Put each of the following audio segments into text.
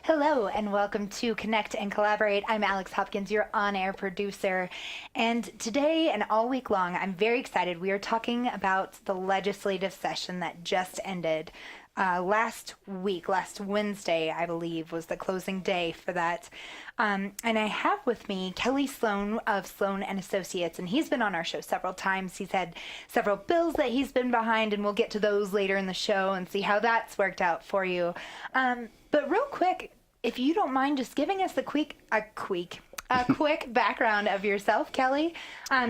Hello and welcome to Connect and Collaborate. I'm Alex Hopkins, your on-air producer. And today and all week long, I'm very excited. We are talking about the legislative session that just ended. Last Wednesday, I believe, was the closing day for that. And I have with me Kelly Sloan of Sloan and Associates, and he's been on our show several times. He's had several bills that he's been behind, and we'll get to those later in the show and see how that's worked out for you. But real quick, if you don't mind just giving us a quick background of yourself, Kelly,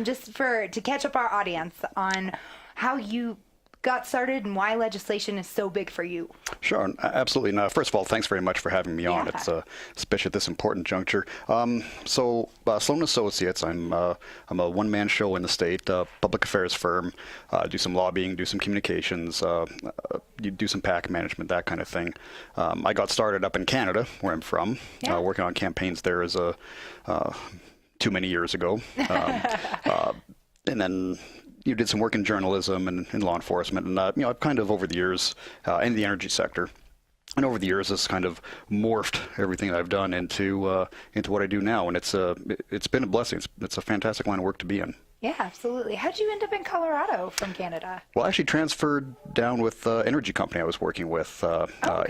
just to catch up our audience on how you got started and why legislation is so big for you. Sure, absolutely. Now, first of all, thanks very much for having me on. It's especially at this important juncture. Sloan Associates, I'm a one-man show in the state, public affairs firm. Do some lobbying, do some communications, do some PAC management, that kind of thing. I got started up in Canada, where I'm from, working on campaigns there as too many years ago, and then you did some work in journalism and in law enforcement, and I've kind of over the years in the energy sector, and over the years this kind of morphed everything that I've done into what I do now, and it's been a blessing. It's a fantastic line of work to be in. Yeah, absolutely. How'd you end up in Colorado from Canada? Well, I actually transferred down with the energy company I was working with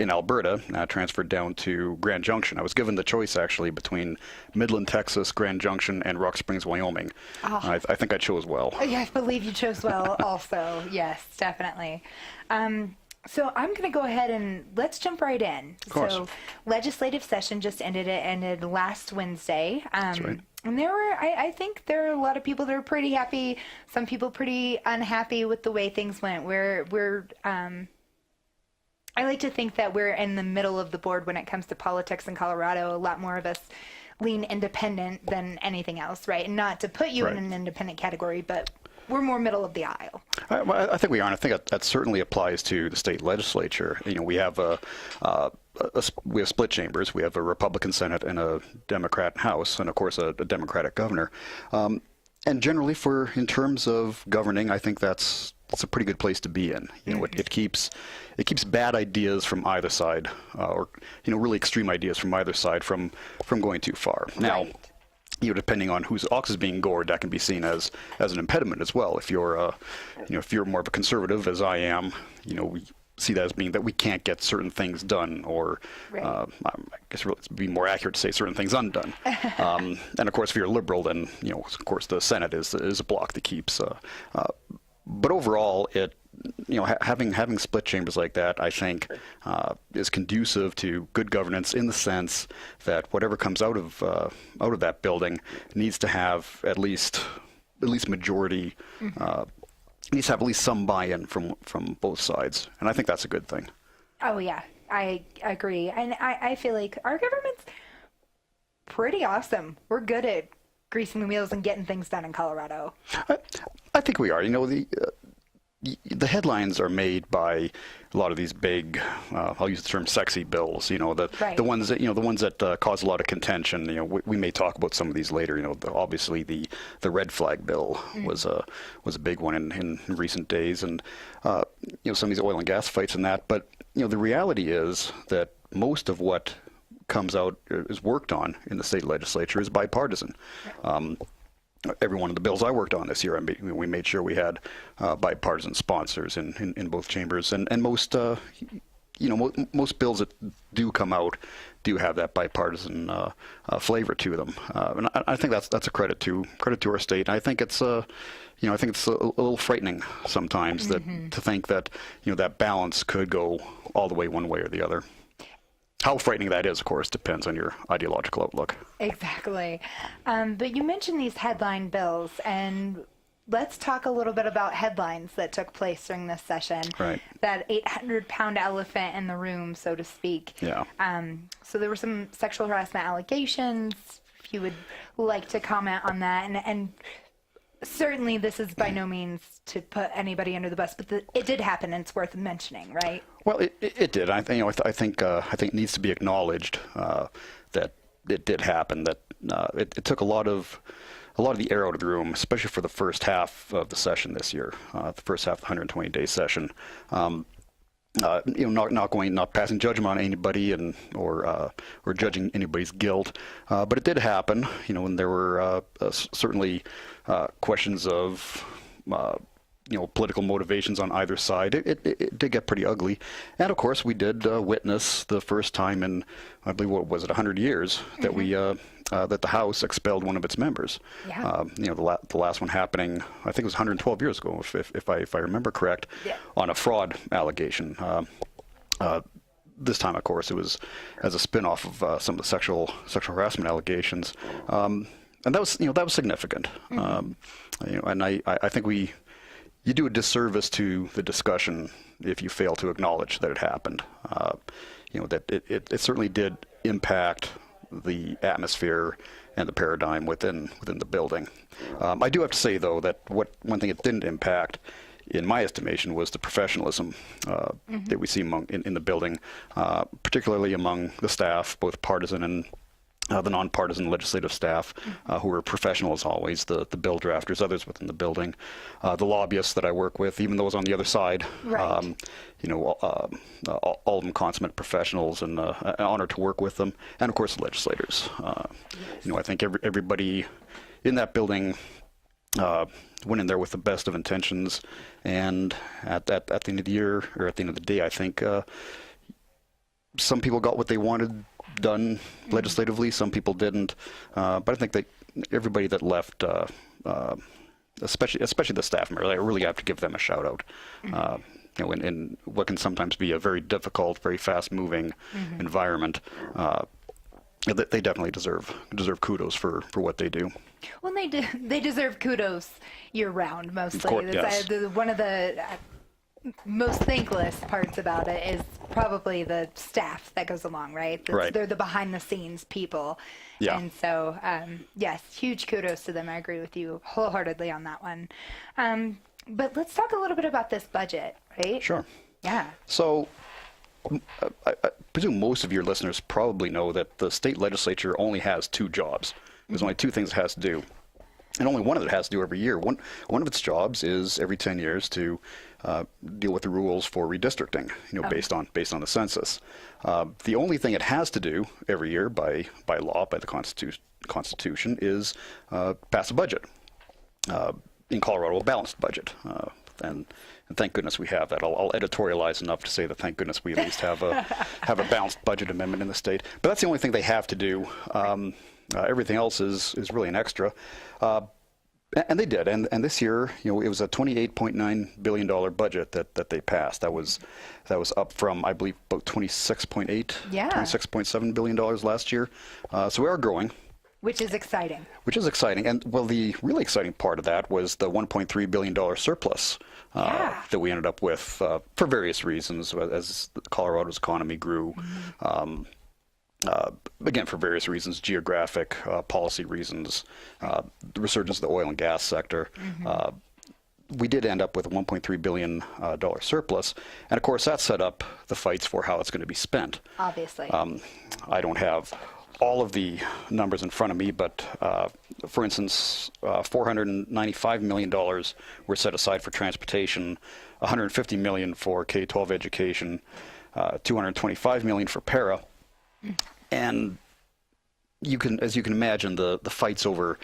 in Alberta. I transferred down to Grand Junction. I was given the choice, actually, between Midland, Texas, Grand Junction, and Rock Springs, Wyoming. Oh. I think I chose well. Yeah, I believe you chose well also. Yes, definitely. So I'm going to go ahead and let's jump right in. Of course. So legislative session just ended. It ended last Wednesday. That's right. And I think there are a lot of people that are pretty happy, some people pretty unhappy with the way things went. I like to think that we're in the middle of the board when it comes to politics in Colorado. A lot more of us lean independent than anything else, right? And not to put you in an independent category, but we're more middle of the aisle. I think we are, and I think that certainly applies to the state legislature. We have we have split chambers. We have a Republican Senate and a Democrat House, and of course a Democratic governor. And generally, in terms of governing, I think that's a pretty good place to be in. It keeps bad ideas from either side, or really extreme ideas from either side from going too far. Now, depending on whose ox is being gored, that can be seen as an impediment as well. If you're if you're more of a conservative, as I am, we see that as being that we can't get certain things done, or I guess it would be more accurate to say certain things undone. And of course, if you're a liberal, then of course the Senate is a block that keeps. But overall, having split chambers like that, I think, is conducive to good governance in the sense that whatever comes out of that building needs to have at least majority. Needs to have at least some buy-in from both sides, and I think that's a good thing. Oh yeah, I agree, and I feel like our government's pretty awesome. We're good at greasing the wheels and getting things done in Colorado. I think we are. The headlines are made by a lot of these big, I'll use the term sexy bills, the ones that cause a lot of contention. We may talk about some of these later. Obviously the red flag bill was a big one in recent days, and some of these oil and gas fights and that. But the reality is that most of what comes out is worked on in the state legislature is bipartisan. Every one of the bills I worked on this year, we made sure we had bipartisan sponsors in both chambers, and most most bills that do come out do have that bipartisan flavor to them, and I think that's a credit to our state. I think it's I think it's a little frightening sometimes that to think that that balance could go all the way one way or the other. How frightening that is, of course, depends on your ideological outlook. Exactly. But you mentioned these headline bills, and let's talk a little bit about headlines that took place during this session. Right. That 800-pound elephant in the room, so to speak. Yeah. So there were some sexual harassment allegations. If you would like to comment on that. And certainly this is by no means to put anybody under the bus, but it did happen, and it's worth mentioning, right? Well, it did. I think it needs to be acknowledged that it did happen. That it took a lot of the air out of the room, especially for the first half of the session this year, the first half of the 120-day session. not passing judgment on anybody or judging anybody's guilt, but it did happen. And there were certainly questions of political motivations on either side. It did get pretty ugly, and of course we did witness the first time in, I believe, what was it, 100 years that we that the House expelled one of its members. Yeah. The last one happening, I think it was 112 years ago, if I remember correct, yeah. on a fraud allegation. This time, of course, it was as a spin-off of some of the sexual harassment allegations, and that was significant. And I think you do a disservice to the discussion if you fail to acknowledge that it happened. That it certainly did impact the atmosphere and the paradigm within the building. I do have to say, though, that one thing it didn't impact, in my estimation, was the professionalism that we see in the building, particularly among the staff, both partisan and the nonpartisan legislative staff, who are professional as always, the bill drafters, others within the building, the lobbyists that I work with, even those on the other side, right. All of them consummate professionals, and an honor to work with them, and of course the legislators. Yes. I think everybody in that building went in there with the best of intentions, and at the end of the year, or at the end of the day, I think some people got what they wanted done legislatively, some people didn't, but I think that everybody that left, especially the staff members, I really have to give them a shout out. In what can sometimes be a very difficult, very fast-moving environment, they definitely deserve kudos for what they do. Well, they deserve kudos year-round, mostly. Yes. One of the most thankless parts about it is probably the staff that goes along, right? Right. They're the behind-the-scenes people. Yeah. And so, yes, huge kudos to them. I agree with you wholeheartedly on that one. But let's talk a little bit about this budget, right? Sure. Yeah. So I presume most of your listeners probably know that the state legislature only has two jobs. There's only two things it has to do. And only one of it has to do every year. One of its jobs is every 10 years to deal with the rules for redistricting, based on the census. The only thing it has to do every year by law, by the Constitution, is pass a budget. In Colorado, a balanced budget. And thank goodness we have that. I'll editorialize enough to say that thank goodness we at least have a balanced budget amendment in the state. But that's the only thing they have to do. Everything else is really an extra. And they did. And this year, it was a $28.9 billion budget that they passed. That was up from, I believe, about $26.7 billion last year. So we are growing. Which is exciting. And, well, the really exciting part of that was the $1.3 billion surplus that we ended up with for various reasons as Colorado's economy grew. Again, for various reasons, geographic, policy reasons, the resurgence of the oil and gas sector. We did end up with a $1.3 billion surplus. And, of course, that set up the fights for how it's going to be spent. Obviously. I don't have all of the numbers in front of me, but for instance, $495 million were set aside for transportation, $150 million for K-12 education, $225 million for PERA. And as you can imagine, the fights over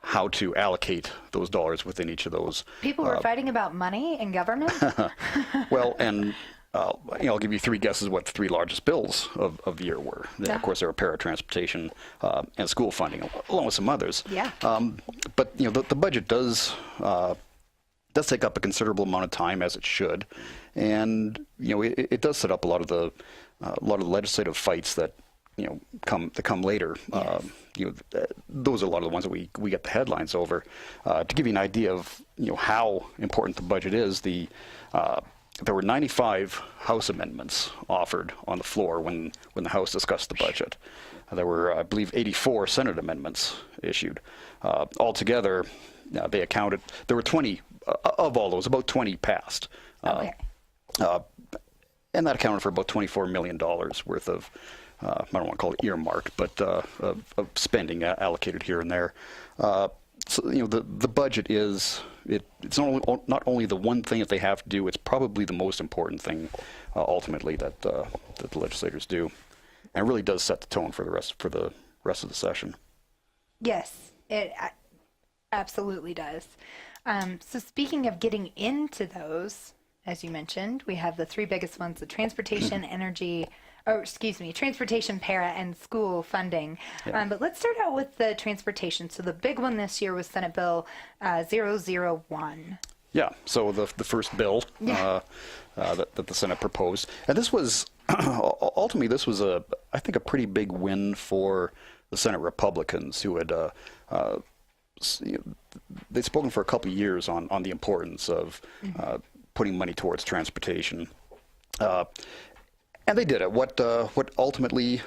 how to allocate those dollars within each of those. People were fighting about money in government? Well, and I'll give you three guesses what the three largest bills of the year were. Yeah. Of course, there were paratransportation and school funding, along with some others. Yeah. But the budget does take up a considerable amount of time, as it should, and it does set up a lot of the legislative fights that come later. Yes. Those are a lot of the ones that we get the headlines over. To give you an idea of how important the budget is, there were 95 House amendments offered on the floor when the House discussed the budget. There were, I believe, 84 Senate amendments issued. Altogether, they accounted. There were 20 of all those. About 20 passed. Okay. And that accounted for about $24 million worth of, I don't want to call it earmarked, but of spending allocated here and there. So, the budget it's not only the one thing that they have to do, it's probably the most important thing ultimately that the legislators do, and really does set the tone for the rest of the session. Yes, it absolutely does. So speaking of getting into those, as you mentioned, we have the three biggest ones: the transportation, transportation, PERA, and school funding. Yeah. But let's start out with the transportation. So the big one this year was Senate Bill 001. Yeah, so the first bill that the Senate proposed, and this was ultimately I think a pretty big win for the Senate Republicans, who had they'd spoken for a couple of years on the importance of putting money towards transportation, and they did it. What ultimately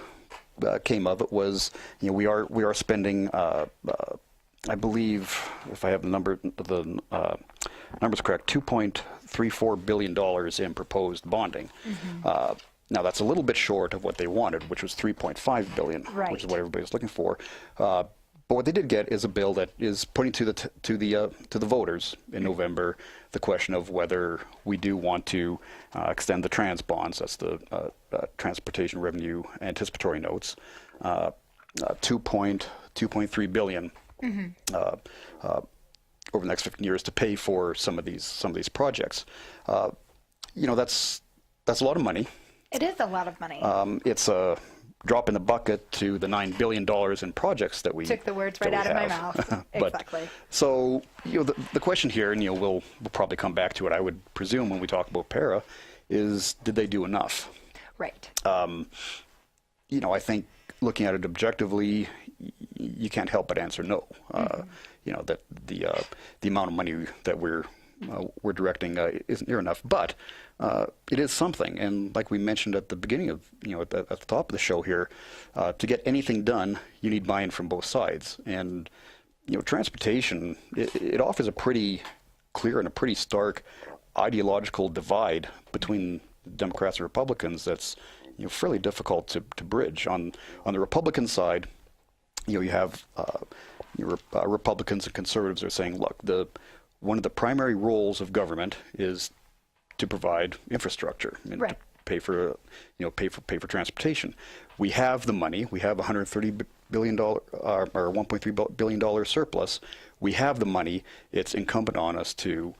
came of it was, we are spending, I believe, if I have the numbers correct, $2.34 billion in proposed bonding. Now that's a little bit short of what they wanted, which was $3.5 billion, right, which is what everybody was looking for. But what they did get is a bill that is putting to the voters in November the question of whether we do want to extend the trans bonds. That's the transportation revenue anticipatory notes, $2.3 billion over the next 15 years to pay for some of these projects. That's a lot of money. It is a lot of money. It's a drop in the bucket to the $9 billion in projects that we took the words right out of my mouth. Exactly. So the question here, and we'll probably come back to it, I would presume, when we talk about PERA, is did they do enough? Right. I think looking at it objectively, you can't help but answer no. That the amount of money that we're directing isn't near enough, but it is something. And like we mentioned at the beginning of, at the top of the show here, to get anything done, you need buy-in from both sides. And transportation, it offers a pretty clear and a pretty stark ideological divide between Democrats and Republicans that's fairly difficult to bridge. On the Republican side, you have Republicans and conservatives are saying, look, one of the primary roles of government is to provide infrastructure and right, pay for transportation. We have the money. We have $130 billion or $1.3 billion surplus. We have the money. It's incumbent on us to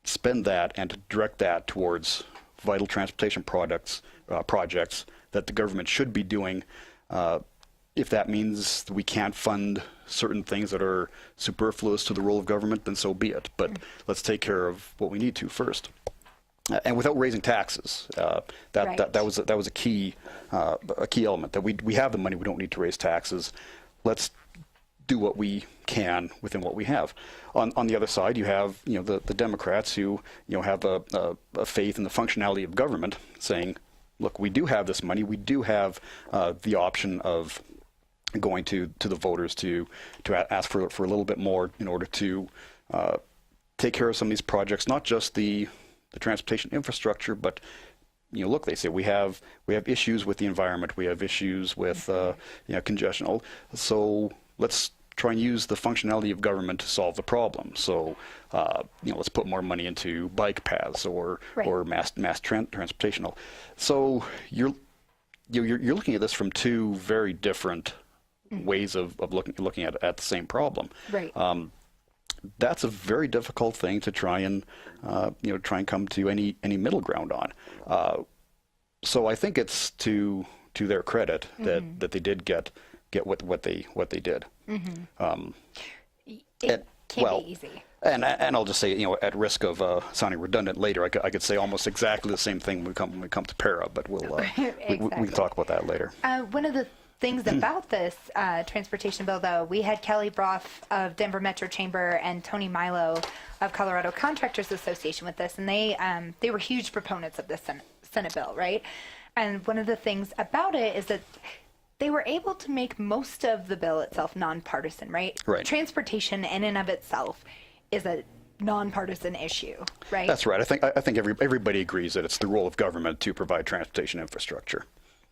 spend that and to direct that towards vital transportation projects that the government should be doing. If that means we can't fund certain things that are superfluous to the role of government, then so be it. But let's take care of what we need to first, and without raising taxes. That was a key element. That we have the money. We don't need to raise taxes. Let's do what we can within what we have. On the other side, you have the Democrats who have a faith in the functionality of government, saying, look, we do have this money. We do have the option of going to the voters to ask for a little bit more in order to take care of some of these projects, not just the transportation infrastructure, but look, they say we have issues with the environment, we have issues with congestion. So let's try and use the functionality of government to solve the problem. So let's put more money into bike paths or mass transportation. So you're looking at this from two very different ways of looking at the same problem. Right. That's a very difficult thing to try and come to any middle ground on. So I think it's to their credit that they did get what they did. It can't be easy. And I'll just say, at risk of sounding redundant later, I could say almost exactly the same thing when we come to PERA, but we'll exactly. we can talk about that later. One of the things about this transportation bill, though, we had Kelly Broff of Denver Metro Chamber and Tony Milo of Colorado Contractors Association with this, and they were huge proponents of this Senate bill, right? And one of the things about it is that they were able to make most of the bill itself nonpartisan, right? Right. Transportation in and of itself is a nonpartisan issue, right? That's right. I think everybody agrees that it's the role of government to provide transportation infrastructure.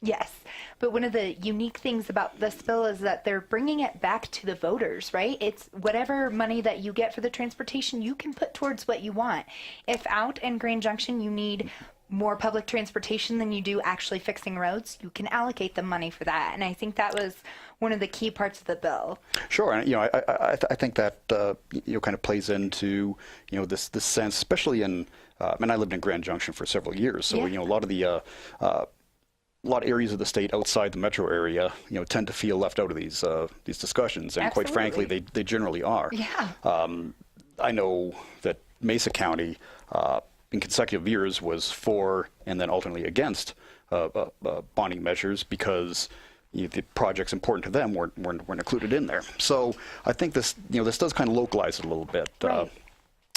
Yes, but one of the unique things about this bill is that they're bringing it back to the voters, right? It's whatever money that you get for the transportation, you can put towards what you want. If out in Grand Junction you need more public transportation than you do actually fixing roads, you can allocate the money for that. And I think that was one of the key parts of the bill. Sure, and I think that kind of plays into this sense, especially in. And I lived in Grand Junction for several years, so Yeah. a lot of the a lot of areas of the state outside the metro area, tend to feel left out of these discussions, and quite frankly, Absolutely. they generally are. Yeah. I know that Mesa County, in consecutive years, was for and then ultimately against bonding measures because the projects important to them weren't included in there. So I think this this does kind of localize it a little bit. Right.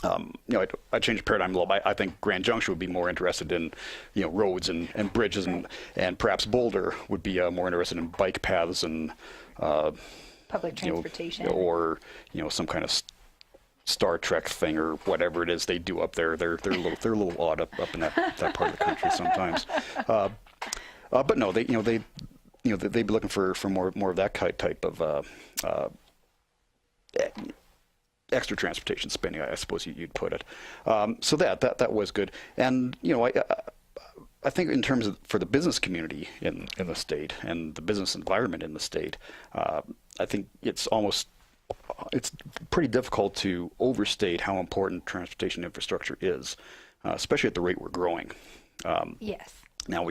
I changed the paradigm a little bit. I think Grand Junction would be more interested in, roads and bridges, and perhaps Boulder would be more interested in bike paths and Public transportation. or some kind of Star Trek thing or whatever it is they do up there. They're a little odd up in that part of the country sometimes. But no, they'd be looking for more of that type of extra transportation spending, I suppose you'd put it. So that was good. And I think in terms of for the business community in the state and the business environment in the state, I think it's pretty difficult to overstate how important transportation infrastructure is, especially at the rate we're growing. Yes. Now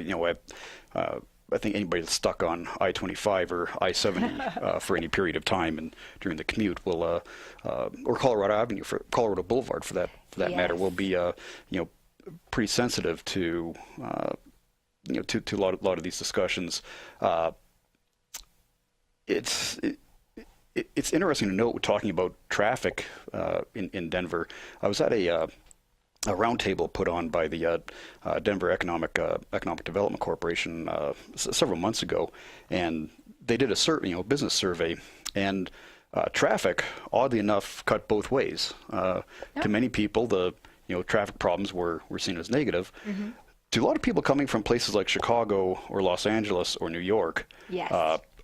I think anybody that's stuck on I-25 or I-70 for any period of time and during the commute will, or Colorado Boulevard for that matter, Yes. will be pretty sensitive to to a lot of these discussions. It's interesting to note, talking about traffic in Denver. I was at a roundtable put on by the Denver Economic Development Corporation several months ago, and they did a business survey, and traffic, oddly enough, cut both ways. To many people, the traffic problems were seen as negative. Mm-hmm. To a lot of people coming from places like Chicago or Los Angeles or New York, Yes.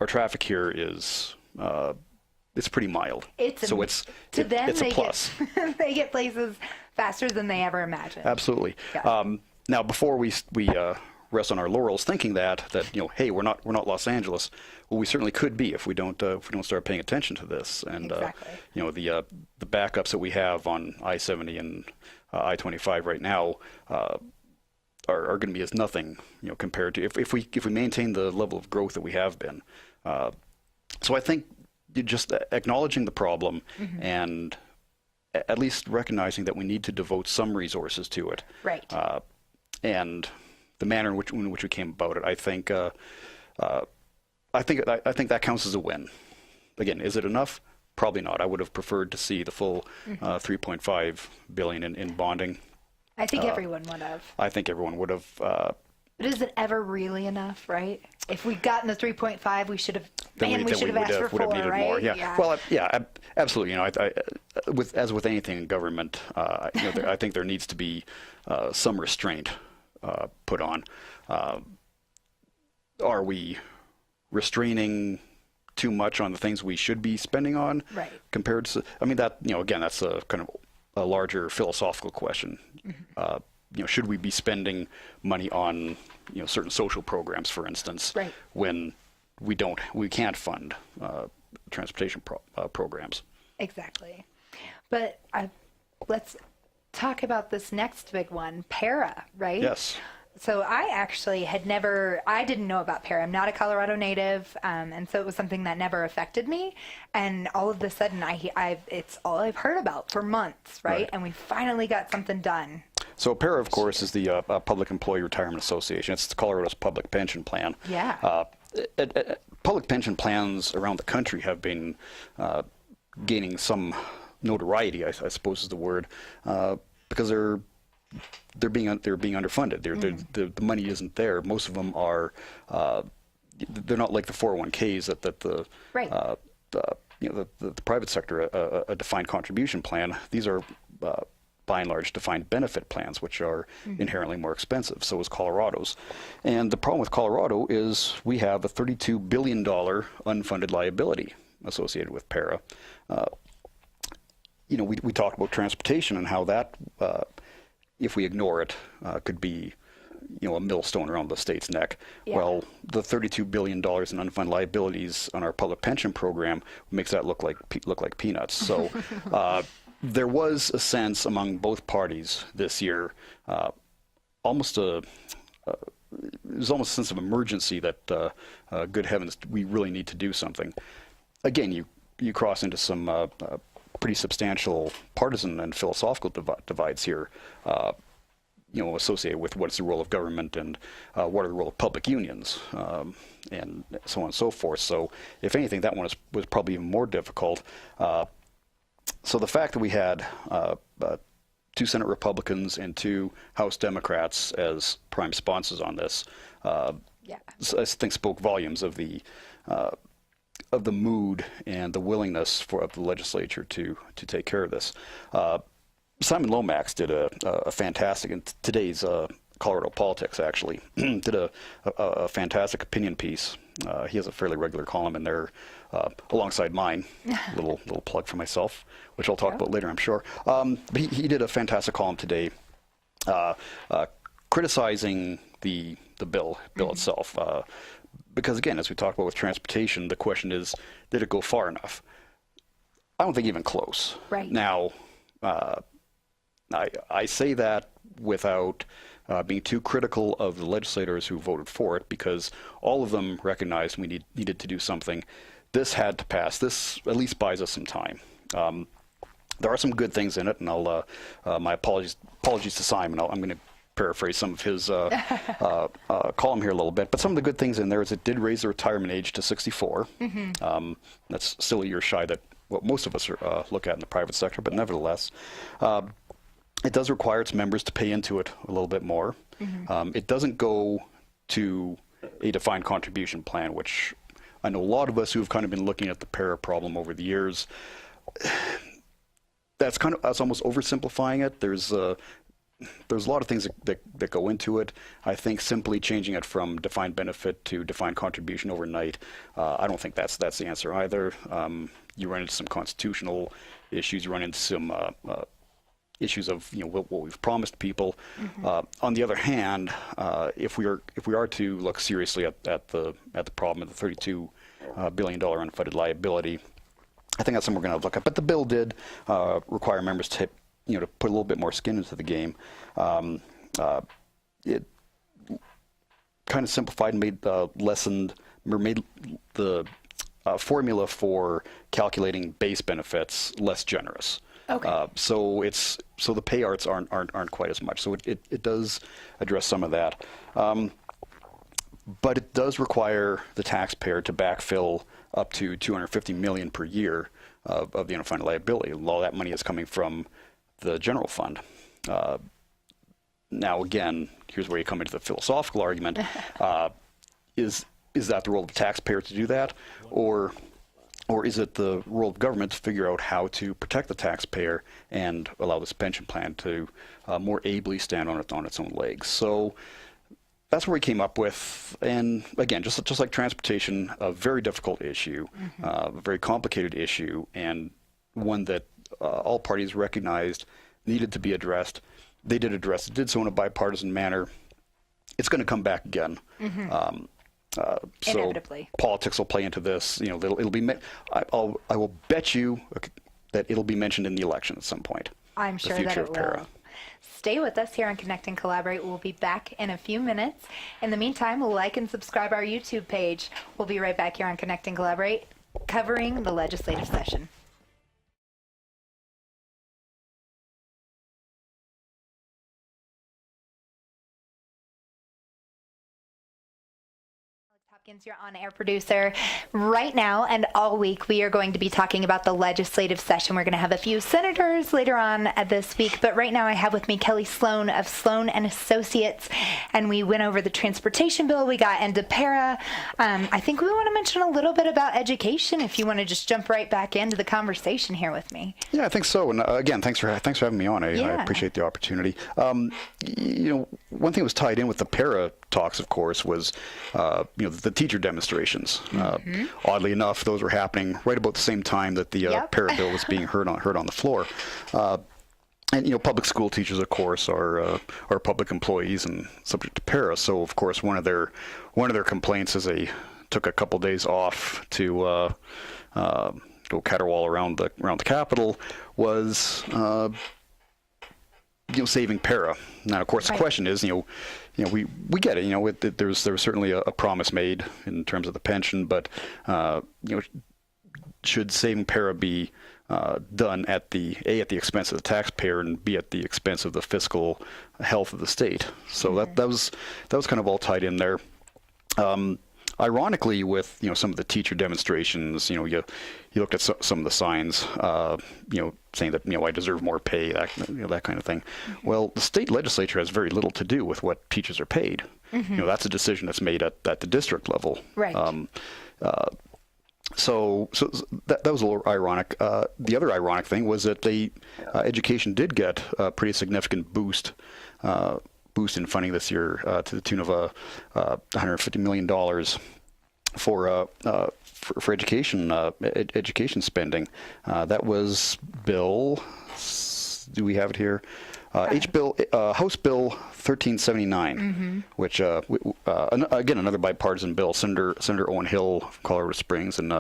Our traffic here is it's pretty mild. It's a plus. They get places faster than they ever imagined. Absolutely. Yeah. Now, before we rest on our laurels, thinking that hey, we're not Los Angeles. Well, we certainly could be if we don't start paying attention to this. And Exactly. The backups that we have on I-70 and I-25 right now are going to be as nothing compared to if we maintain the level of growth that we have been. So I think just acknowledging the problem Mm-hmm. and at least recognizing that we need to devote some resources to it. Right. And the manner in which we came about it, I think that counts as a win. Again, is it enough? Probably not. I would have preferred to see the full $3.5 billion in bonding. I think everyone would have. I think everyone would have. But is it ever really enough, right? If we'd gotten the 3.5, we should have. We should have asked for 4, needed right? more. Yeah. Well, absolutely. As with anything in government, I think there needs to be some restraint put on. Are we restraining too much on the things we should be spending on? Right. Compared to, that again, that's a kind of a larger philosophical question. Mm-hmm. Should we be spending money on certain social programs, for instance, right, when we can't fund transportation programs? Exactly. But let's talk about this next big one, PERA, right? Yes. So I actually I didn't know about PERA. I'm not a Colorado native, and so it was something that never affected me. And all of a sudden, it's all I've heard about for months, right? And we finally got something done. So PERA, of course, is the Public Employee Retirement Association. It's Colorado's public pension plan. Yeah. Public pension plans around the country have been gaining some notoriety, I suppose is the word, because they're being underfunded. The money isn't there. Most of them are. They're not like the 401ks that the right. The private sector, a defined contribution plan. These are by and large, defined benefit plans, which are inherently more expensive. So is Colorado's. And the problem with Colorado is we have a $32 billion unfunded liability associated with PERA. We talked about transportation and how that, if we ignore it, could be a millstone around the state's neck. Yeah. Well, the $32 billion in unfunded liabilities on our public pension program makes that look like peanuts. So there was a sense among both parties this year, almost a sense of emergency that, good heavens, we really need to do something. Again, you cross into some pretty substantial partisan and philosophical divides here. Associated with what's the role of government and what are the role of public unions, and so on and so forth. So if anything, that one was probably even more difficult. So the fact that we had 2 Senate Republicans and 2 House Democrats as prime sponsors on this, I think spoke volumes of the mood and the willingness of the legislature to take care of this. Simon Lomax did a fantastic, in today's Colorado Politics actually, did a fantastic opinion piece. He has a fairly regular column in there alongside mine, little plug for myself, which I'll talk about later, I'm sure. But he did a fantastic column today criticizing the bill itself. Because again, as we talked about with transportation, the question is, did it go far enough? I don't think even close. Right. Now, I say that without being too critical of the legislators who voted for it, because all of them recognized we needed to do something. This had to pass. This at least buys us some time. There are some good things in it, and I'll my apologies to Simon. I'm going to paraphrase some of his column here a little bit. But some of the good things in there is it did raise the retirement age to 64. That's still a year shy that what most of us look at in the private sector, but nevertheless. It does require its members to pay into it a little bit more. It doesn't go to a defined contribution plan, which I know a lot of us who have kind of been looking at the PERA problem over the years, that's almost oversimplifying it. There's a lot of things that go into it. I think simply changing it from defined benefit to defined contribution overnight, I don't think that's the answer either. You run into some constitutional issues. You run into some issues of what we've promised people. On the other hand, if we are to look seriously at the problem of the $32 billion unfunded liability, I think that's something we're going to look at. But the bill did require members to to put a little bit more skin into the game. It kind of simplified and made the formula for calculating base benefits less generous. Okay. So the payouts aren't quite as much. So it does address some of that, but it does require the taxpayer to backfill up to $250 million per year of the unfunded liability. A lot of that money is coming from the general fund. Now again, here's where you come into the philosophical argument: is that the role of the taxpayer to do that, or is it the role of government to figure out how to protect the taxpayer and allow this pension plan to more ably stand on its own legs? So that's where we came up with, and again, just like transportation, a very difficult issue, a very complicated issue, and one that all parties recognized needed to be addressed. They did address it, did so in a bipartisan manner. It's going to come back again. So politics will play into this. It'll be. I will bet you that it'll be mentioned in the election at some point. I'm sure that it will. Stay with us here on Connect and Collaborate. We'll be back in a few minutes. In the meantime, like and subscribe our YouTube page. We'll be right back here on Connect and Collaborate, covering the legislative session. Hopkins, your on-air producer. Right now and all week, we are going to be talking about the legislative session. We're going to have a few senators later on this week, but right now I have with me Kelly Sloan of Sloan and Associates, and we went over the transportation bill. We got into PERA. I think we want to mention a little bit about education, if you want to just jump right back into the conversation here with me. Yeah, I think so. And again, thanks for having me on. I appreciate the opportunity. One thing that was tied in with the PERA talks, of course, was the teacher demonstrations. Oddly enough, those were happening right about the same time that the PERA bill was being heard on the floor. And public school teachers, of course, are public employees and subject to PERA. So, of course, one of their complaints is they took a couple days off to go caterwaul around the Capitol was saving PERA. Now, of course, the question is, we get it. There was certainly a promise made in terms of the pension, but should saving PERA be done at the expense of the taxpayer and B, at the expense of the fiscal health of the state? So that was kind of all tied in there. Ironically, with some of the teacher demonstrations, you looked at some of the signs, saying that I deserve more pay, that kind of thing. Well, the state legislature has very little to do with what teachers are paid. That's a decision that's made at the district level. Right. So that was a little ironic. The other ironic thing was that education did get a pretty significant boost in funding this year, to the tune of $150 million for education spending. That was Bill. Do we have it here? House Bill 1379, which again, another bipartisan bill. Senator Owen Hill from Colorado Springs and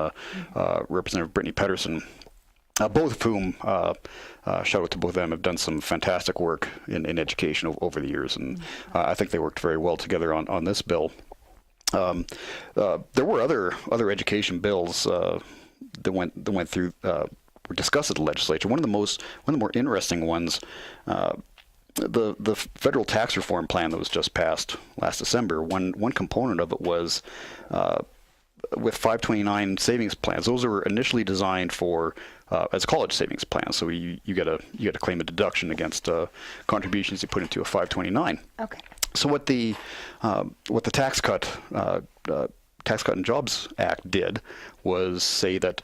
Representative Brittany Pedersen, both of whom, shout out to both of them, have done some fantastic work in education over the years, and I think they worked very well together on this bill. There were other education bills that went through. Were discussed at the legislature. One of the more interesting ones, the federal tax reform plan that was just passed last December. One component of it was with 529 savings plans. Those were initially designed for as college savings plans. So you get to claim a deduction against contributions you put into a 529. Okay. So what the Tax Cut and Jobs Act did was say that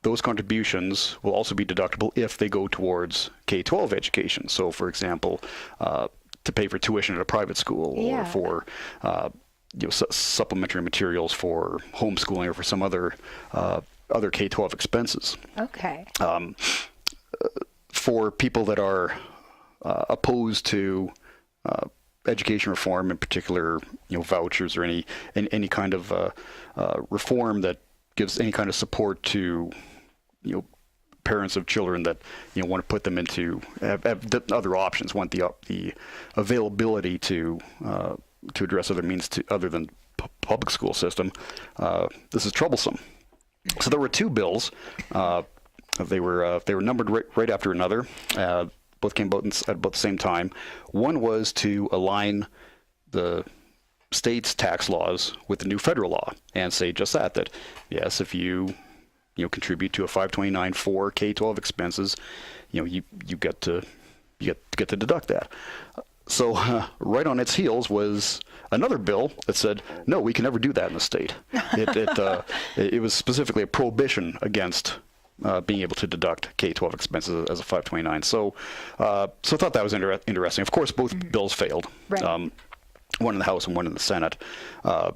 those contributions will also be deductible if they go towards K-12 education. So, for example, to pay for tuition at a private school, or for supplementary materials for homeschooling, or for some other K-12 expenses. Okay. For people that are opposed to education reform, in particular, vouchers or any kind of reform that gives any kind of support to parents of children that want to put them into have other options, want the availability to address other means other than public school system. This is troublesome. So there were two bills. They were numbered right after another. Both came out at about the same time. One was to align the state's tax laws with the new federal law and say just that yes, if you contribute to a 529 for K-12 expenses, you get to deduct that. So right on its heels was another bill that said, no, we can never do that in the state. It was specifically a prohibition against being able to deduct K-12 expenses as a 529. So I thought that was interesting. Of course, both bills failed. Right. One in the House and one in the Senate. But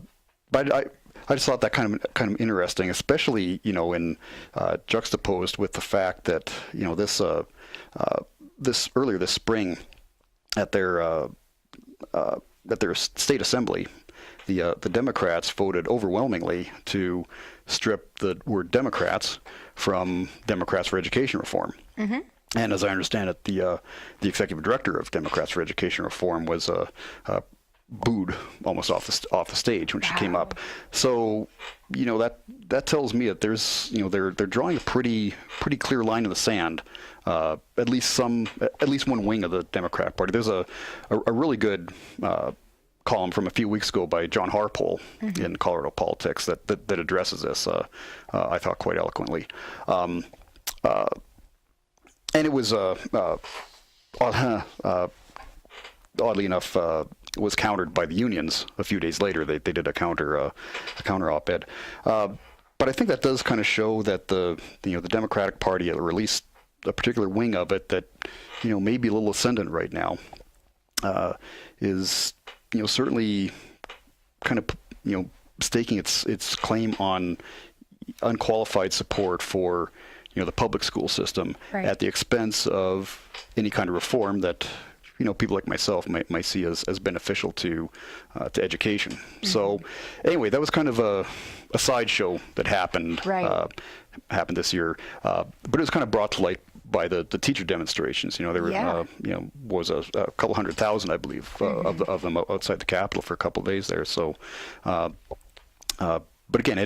I just thought that kind of interesting, especially in juxtaposed with the fact that this earlier this spring at their state assembly, the Democrats voted overwhelmingly to strip the word Democrats from Democrats for Education Reform. And as I understand it, the executive director of Democrats for Education Reform was booed almost off the stage when she came up. So that tells me that there's they're drawing a pretty clear line in the sand. At least one wing of the Democrat Party. There's a really good column from a few weeks ago by John Harpole in Colorado Politics that addresses this, I thought, quite eloquently. And it was, oddly enough, was countered by the unions a few days later. They did a counter op-ed. But I think that does kind of show that the Democratic Party, or at least a particular wing of it that may be a little ascendant right now, is certainly kind of staking its claim on unqualified support for the public school system at the expense of any kind of reform that people like myself might see as beneficial to education. So anyway, that was kind of a sideshow that happened this year, but it was kind of brought to light by the teacher demonstrations. There were was a couple 100,000, I believe, of them outside the Capitol for a couple of days there. So. But again,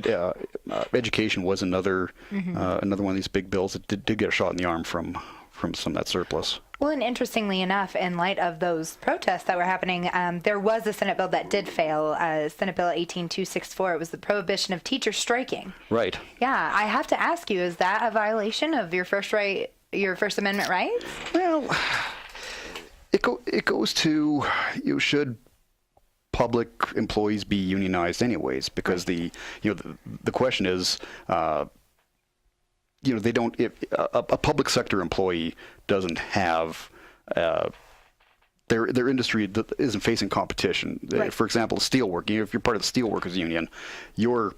education was another one of these big bills that did get a shot in the arm from some of that surplus. Well, and interestingly enough, in light of those protests that were happening, there was a Senate bill that did fail, Senate Bill 18264. It was the prohibition of teachers striking. Right. Yeah, I have to ask you, is that a violation of your First Amendment rights? Well, it goes to should public employees be unionized anyways, because the question is, they don't. If a public sector employee doesn't have their industry that isn't facing competition. For example, steelwork. If you're part of the steelworkers union, your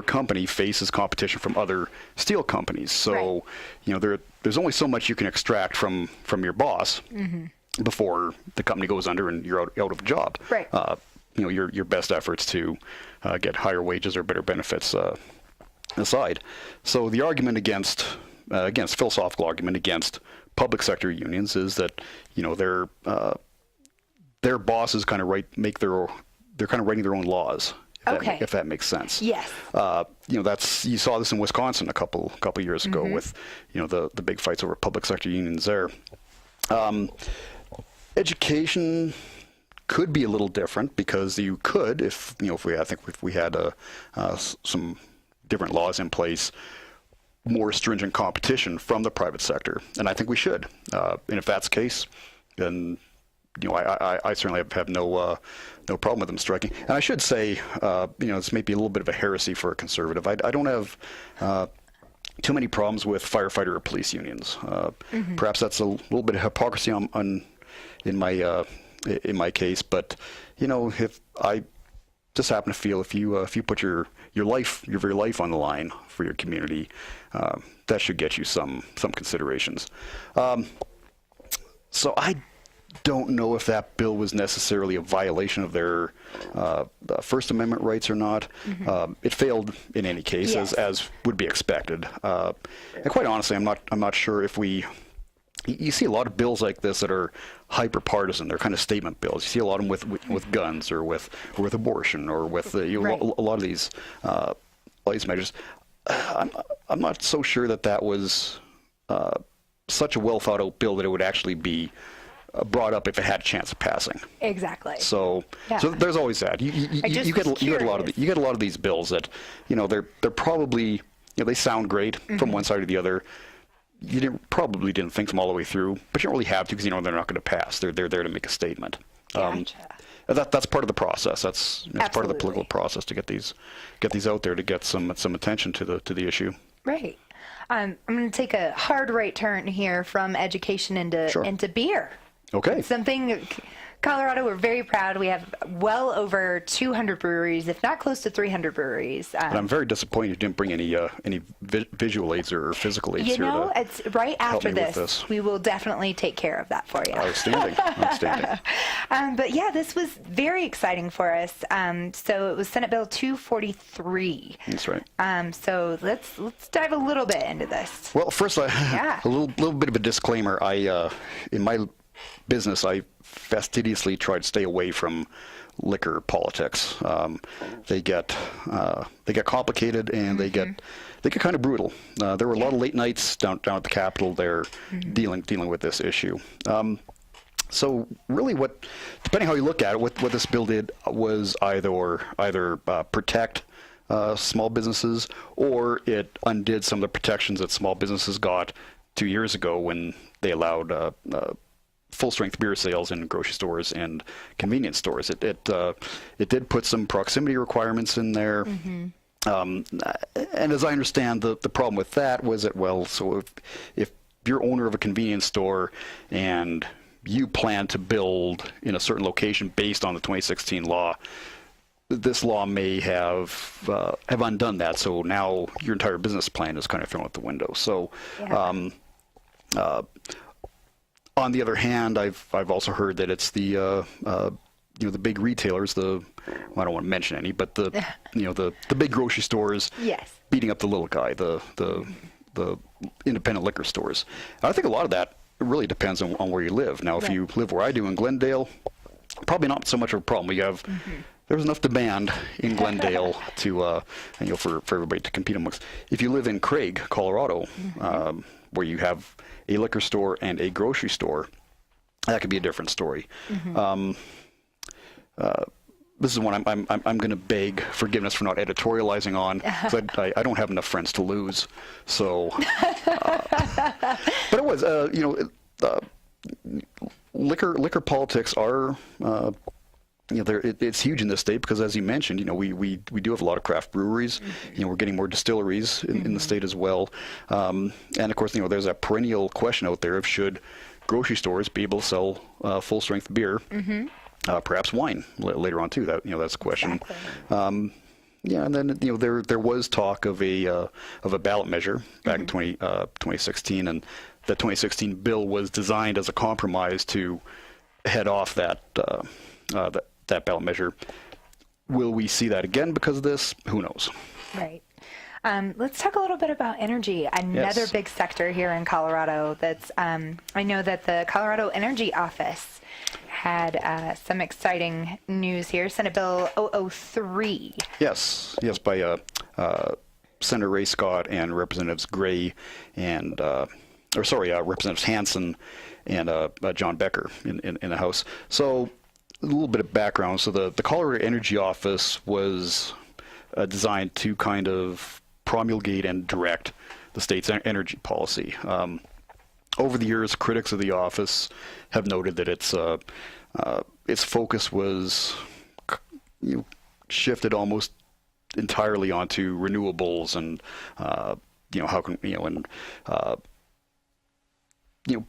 company faces competition from other steel companies. So there's only so much you can extract from your boss before the company goes under and you're out of a job. Right. Your best efforts to get higher wages or better benefits aside. So the argument against philosophical argument against public sector unions is that their bosses kind of they're kind of writing their own laws. If that makes sense. Yes. You saw this in Wisconsin a couple years ago with the big fights over public sector unions there. Education could be a little different, because you could, if we had some different laws in place, more stringent competition from the private sector, and I think we should. And if that's the case, then I certainly have no problem with them striking. And I should say, this may be a little bit of a heresy for a conservative. I don't have too many problems with firefighter or police unions. Perhaps that's a little bit of hypocrisy in my case, but if I just happen to feel if you put your very life on the line for your community, that should get you some considerations. So I don't know if that bill was necessarily a violation of their First Amendment rights or not. It failed in any case, as would be expected. And quite honestly, I'm not sure if you see a lot of bills like this that are hyper partisan. They're kind of statement bills. You see a lot of them with guns or with abortion or with a lot of these measures. I'm not so sure that was such a well thought out bill that it would actually be brought up if it had a chance of passing. Exactly. So there's always that. You get a lot of these bills that they're probably they sound great from one side or the other. You probably didn't think them all the way through, but you don't really have to, because they're not going to pass. They're there to make a statement. Gotcha. That's part of the process. That's part of the political process to get these out there, to get some attention to the issue. Right. I'm going to take a hard right turn here from education into beer. Okay. Something. Colorado, we're very proud. We have well over 200 breweries, if not close to 300 breweries. And I'm very disappointed you didn't bring any visual aids or physical aids here. It's right after this. We will definitely take care of that for you. Outstanding. But yeah, this was very exciting for us. So it was Senate Bill 243. That's right. So let's dive a little bit into this. Well, first, a little bit of a disclaimer. In my business, I fastidiously try to stay away from liquor politics. They get complicated, and they get kind of brutal. There were a lot of late nights down at the Capitol there dealing with this issue. So really depending how you look at it, what this bill did was either protect small businesses, or it undid some of the protections that small businesses got 2 years ago when they allowed full-strength beer sales in grocery stores and convenience stores. It did put some proximity requirements in there. And as I understand, the problem with that was that, well, so if you're owner of a convenience store and you plan to build in a certain location based on the 2016 law, this law may have undone that. So now your entire business plan is kind of thrown out the window. So, on the other hand, I've also heard that it's the the big retailers, I don't want to mention any, but the big grocery stores, yes, beating up the little guy, the independent liquor stores. I think a lot of that really depends on where you live. Now, if you live where I do in Glendale, probably not so much of a problem. There's enough demand in Glendale to for everybody to compete amongst. If you live in Craig, Colorado, where you have a liquor store and a grocery store, that could be a different story. This is one I'm going to beg forgiveness for not editorializing on, because I don't have enough friends to lose. So, but it was liquor politics are. It's huge in this state because, as you mentioned, we do have a lot of craft breweries. We're getting more distilleries in the state as well, and of course, there's that perennial question out there of should grocery stores be able to sell full-strength beer, perhaps wine later on too. That's a question. Exactly. And then there was talk of a ballot measure back in 2016, and the 2016 bill was designed as a compromise to head off that ballot measure. Will we see that again because of this? Who knows? Right. Let's talk a little bit about energy. Another big sector here in Colorado. That's I know that the Colorado Energy Office had some exciting news here. Senate Bill 003. Yes, by Senator Ray Scott and Representatives Gray and Representatives Hansen and John Becker in the House. So a little bit of background. So the Colorado Energy Office was designed to kind of promulgate and direct the state's energy policy. Over the years, critics of the office have noted that its focus was shifted almost entirely onto renewables and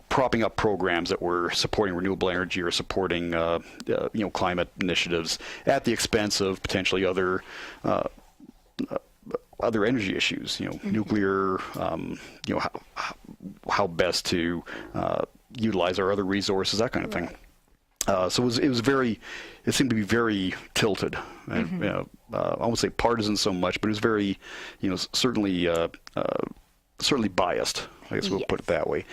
propping up programs that were supporting renewable energy or supporting climate initiatives at the expense of potentially other energy issues, nuclear, how best to utilize our other resources, that kind of thing. So it seemed to be very tilted. And, I won't say partisan so much, but it was very, certainly biased. I guess we'll put it that way.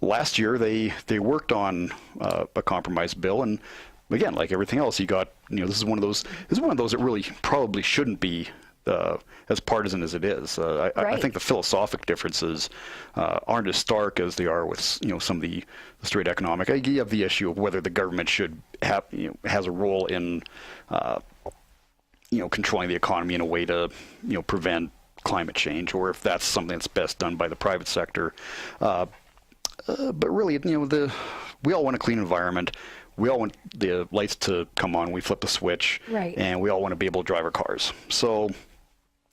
Last year, they worked on a compromise bill, and again, like everything else, you got this is one of those that really probably shouldn't be as partisan as it is. I think the philosophic differences aren't as stark as they are with some of the straight economic. You have the issue of whether the government should have has a role in controlling the economy in a way to prevent climate change, or if that's something that's best done by the private sector. But really, we all want a clean environment. We all want the lights to come on. We flip the switch, and we all want to be able to drive our cars. So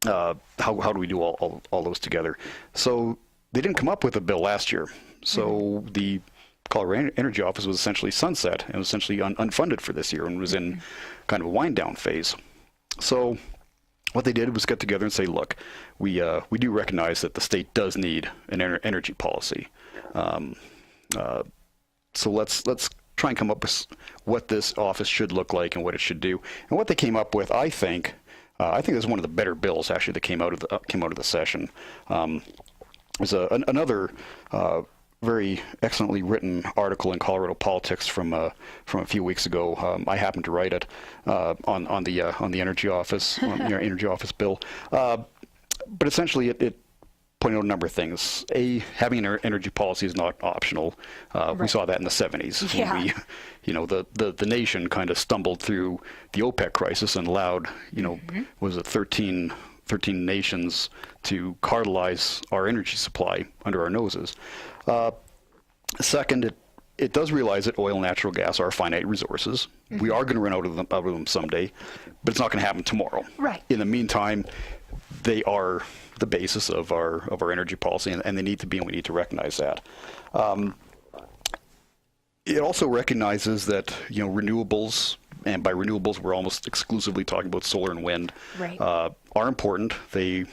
how do we do all those together? So they didn't come up with a bill last year. So the Colorado Energy Office was essentially sunset and was essentially unfunded for this year and was in kind of a wind down phase. So what they did was get together and say, look, we do recognize that the state does need an energy policy. So let's try and come up with what this office should look like and what it should do. And what they came up with, I think this is one of the better bills actually that came out of the session. There's another very excellently written article in Colorado Politics from a few weeks ago. I happened to write it on the energy office, energy office bill. But essentially, it pointing out a number of things. Having an energy policy is not optional. We saw that in the 70s. Yeah. When the nation kind of stumbled through the OPEC crisis and allowed, was it 13 nations to cartelize our energy supply under our noses. Second, it does realize that oil and natural gas are finite resources. We are going to run out of them someday, but it's not going to happen tomorrow. Right. In the meantime, they are the basis of our energy policy, and they need to be, and we need to recognize that. It also recognizes that renewables, and by renewables we're almost exclusively talking about solar and wind, right. Are important. They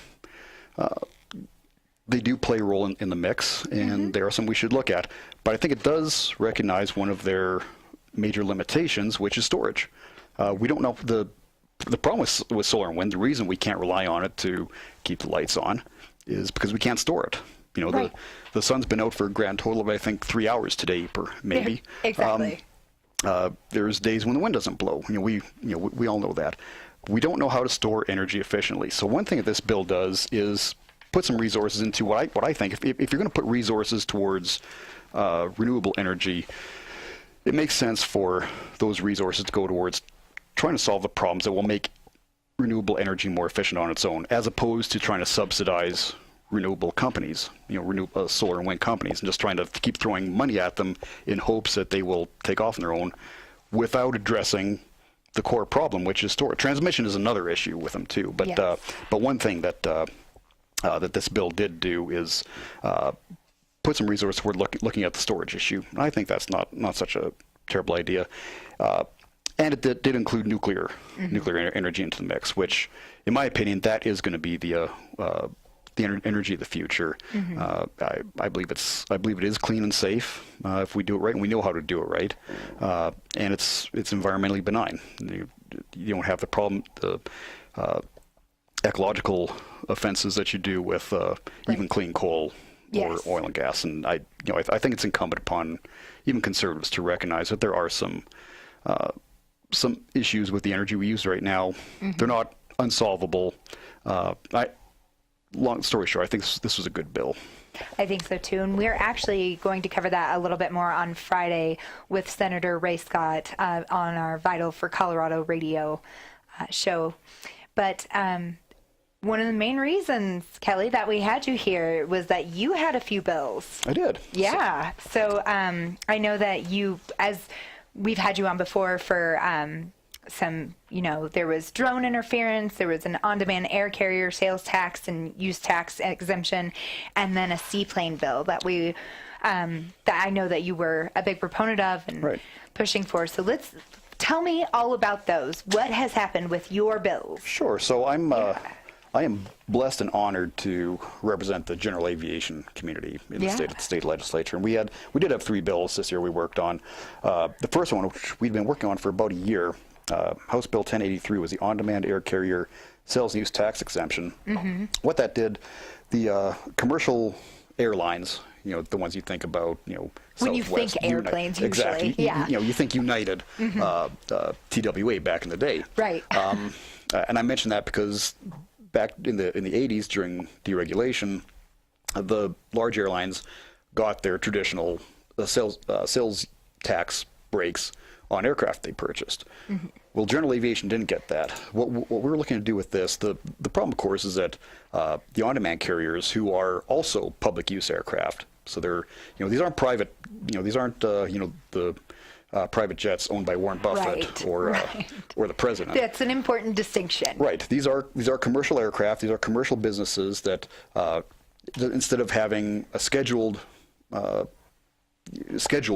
do play a role in the mix, and there are some we should look at. But I think it does recognize one of their major limitations, which is storage. We don't know the problem with solar and wind. The reason we can't rely on it to keep the lights on is because we can't store it. Right. The sun's been out for a grand total of, I think, 3 hours today, maybe. Exactly. There's days when the wind doesn't blow. We all know that. We don't know how to store energy efficiently. So one thing that this bill does is put some resources into what I think. If you're going to put resources towards renewable energy, it makes sense for those resources to go towards trying to solve the problems that will make renewable energy more efficient on its own, as opposed to trying to subsidize renewable companies, solar and wind companies, and just trying to keep throwing money at them in hopes that they will take off on their own without addressing the core problem, which is storage. Transmission is another issue with them too, but yes. But one thing that this bill did do is put some resources toward looking at the storage issue. And I think that's not such a terrible idea. And it did include nuclear energy into the mix, which, in my opinion, that is going to be the energy of the future. I believe it is clean and safe if we do it right, and we know how to do it right. And it's environmentally benign. You don't have the problem, the ecological offenses that you do with even clean coal or oil and gas. And I think it's incumbent upon even conservatives to recognize that there are some issues with the energy we use right now. They're not unsolvable. Long story short, I think this was a good bill. I think so too, and we're actually going to cover that a little bit more on Friday with Senator Ray Scott on our Vital for Colorado radio show. But one of the main reasons, Kelly, that we had you here was that you had a few bills. I did. Yeah. So I know that as we've had you on before for some, there was drone interference, there was an on-demand air carrier sales tax and use tax exemption, and then a seaplane bill that that I know that you were a big proponent of and pushing for. So tell me all about those. What has happened with your bills? Sure. So I am blessed and honored to represent the general aviation community in the state legislature. And we did have 3 bills this year we worked on. The first one, which we'd been working on for about a year, House Bill 1083, was the on-demand air carrier sales and use tax exemption. What that did, the commercial airlines, the ones you think about, when you think airplanes, usually. Exactly. Yeah. You think United, TWA back in the day. Right. And I mention that because back in the 80s, during deregulation, the large airlines got their traditional sales tax breaks on aircraft they purchased. Well, general aviation didn't get that. What we're looking to do with this, the problem, of course, is that the on-demand carriers, who are also public use aircraft, so they're, these aren't private, these aren't, the private jets owned by Warren Buffett or the president. That's an important distinction. Right. These are commercial aircraft. These are commercial businesses that instead of having a scheduled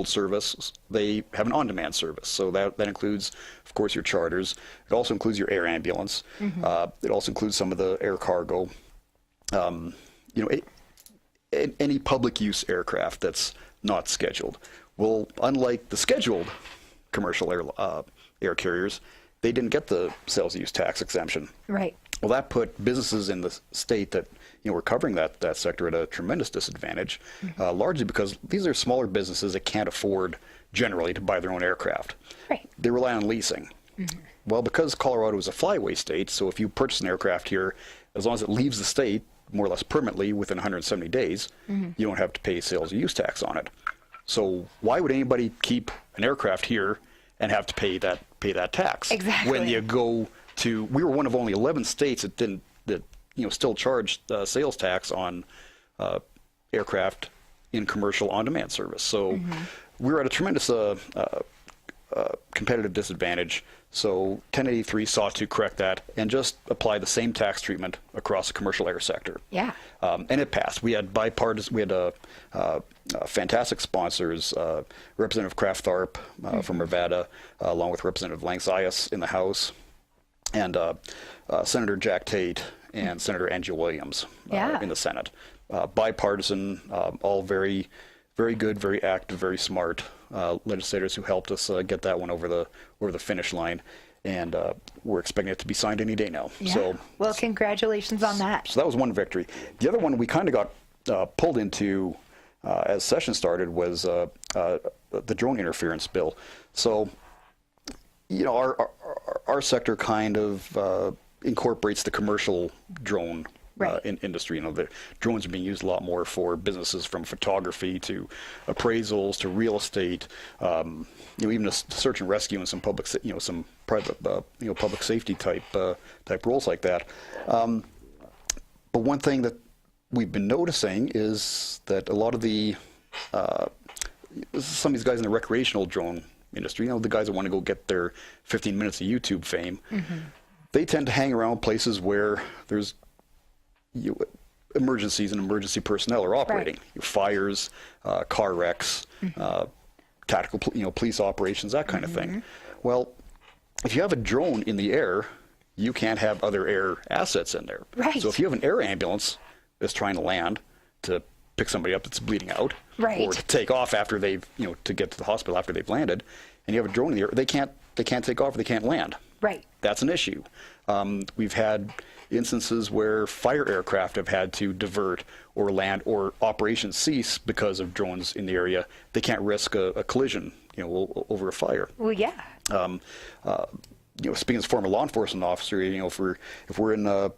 service, they have an on-demand service. So that includes, of course, your charters. It also includes your air ambulance. It also includes some of the air cargo. Any public use aircraft that's not scheduled. Well, unlike the scheduled commercial air carriers, they didn't get the sales use tax exemption. Right. Well, that put businesses in the state that were covering that sector at a tremendous disadvantage, largely because these are smaller businesses that can't afford generally to buy their own aircraft. Right. They rely on leasing. Well, because Colorado is a flyaway state, so if you purchase an aircraft here, as long as it leaves the state, more or less permanently within 170 days, you don't have to pay sales or use tax on it. So why would anybody keep an aircraft here and have to pay that tax? Exactly. When you go to, we were one of only 11 states that still charged sales tax on aircraft in commercial on-demand service. So we're at a tremendous competitive disadvantage. So 1083 sought to correct that and just apply the same tax treatment across the commercial air sector. Yeah. And it passed. We had bipartisan. We had fantastic sponsors. Representative Kraft Tharp from Nevada, along with Representative Lang Zias in the House, and Senator Jack Tate and Senator Angela Williams in the Senate. Bipartisan, all very, very good, very active, very smart legislators who helped us get that one over the finish line, and we're expecting it to be signed any day now. Yeah. So, well, congratulations on that. So that was one victory. The other one we kind of got pulled into as session started was the drone interference bill. So, our sector kind of incorporates the commercial drone industry. The drones are being used a lot more for businesses, from photography to appraisals to real estate, even to search and rescue and some public, some private, public safety type roles like that. But one thing that we've been noticing is that a lot of some of these guys in the recreational drone industry, the guys that want to go get their 15 minutes of YouTube fame, they tend to hang around places where there's emergencies and emergency personnel are operating. Fires, car wrecks, tactical, police operations, that kind of thing. Well, if you have a drone in the air, you can't have other air assets in there. Right. So if you have an air ambulance that's trying to land to pick somebody up that's bleeding out, or to take off after they've, to get to the hospital after they've landed, and you have a drone in the air, they can't take off, or they can't land. Right. That's an issue. We've had instances where fire aircraft have had to divert or land or operations cease because of drones in the area. They can't risk a collision, over a fire. Well, yeah. Speaking as a former law enforcement officer, if we're in an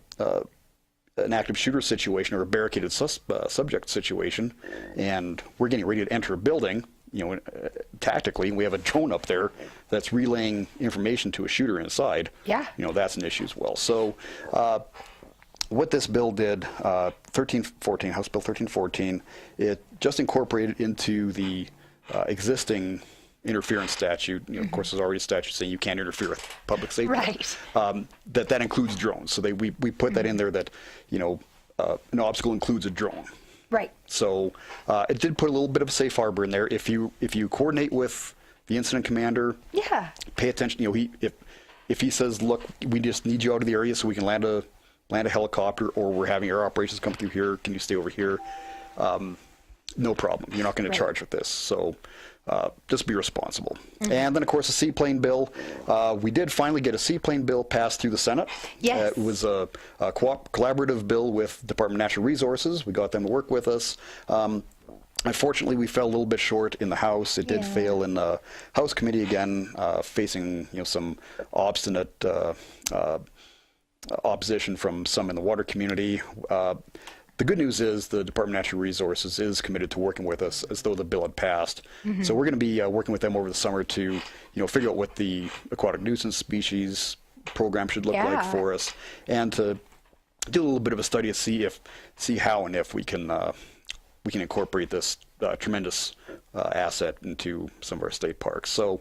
active shooter situation or a barricaded subject situation, and we're getting ready to enter a building, tactically, and we have a drone up there that's relaying information to a shooter inside, that's an issue as well. So what this bill did, 1314, House Bill 1314, it just incorporated into the existing interference statute. Of course, there's already a statute saying you can't interfere with public safety. Right. That includes drones. So we put that in there that, an obstacle includes a drone. Right. So it did put a little bit of a safe harbor in there. If you coordinate with the incident commander, pay attention. If he says, "Look, we just need you out of the area so we can land a helicopter, or we're having air operations come through here. Can you stay over here?" No problem. You're not going to charge with this. So just be responsible. And then, of course, the seaplane bill. We did finally get a seaplane bill passed through the Senate. Yes. It was a collaborative bill with Department of Natural Resources. We got them to work with us. Unfortunately, we fell a little bit short in the House. It did fail in the House committee again, facing some obstinate opposition from some in the water community. The good news is the Department of Natural Resources is committed to working with us as though the bill had passed. So we're going to be working with them over the summer to, figure out what the aquatic nuisance species program should look like for us, and to do a little bit of a study to see how and if we can incorporate this tremendous asset into some of our state parks. So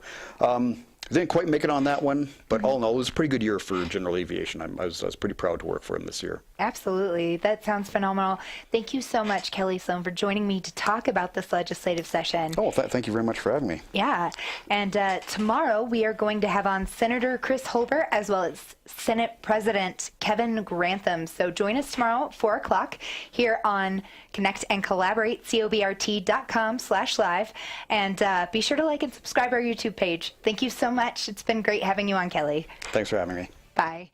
didn't quite make it on that one, but all in all, it was a pretty good year for general aviation. I was pretty proud to work for him this year. Absolutely. That sounds phenomenal. Thank you so much, Kelly Sloan, for joining me to talk about this legislative session. Oh, thank you very much for having me. Yeah. And tomorrow we are going to have on Senator Chris Holber as well as Senate President Kevin Grantham. So join us tomorrow at 4 o'clock here on Connect and Collaborate, cobrt.com/live. And be sure to like and subscribe our YouTube page. Thank you so much. It's been great having you on, Kelly. Thanks for having me. Bye.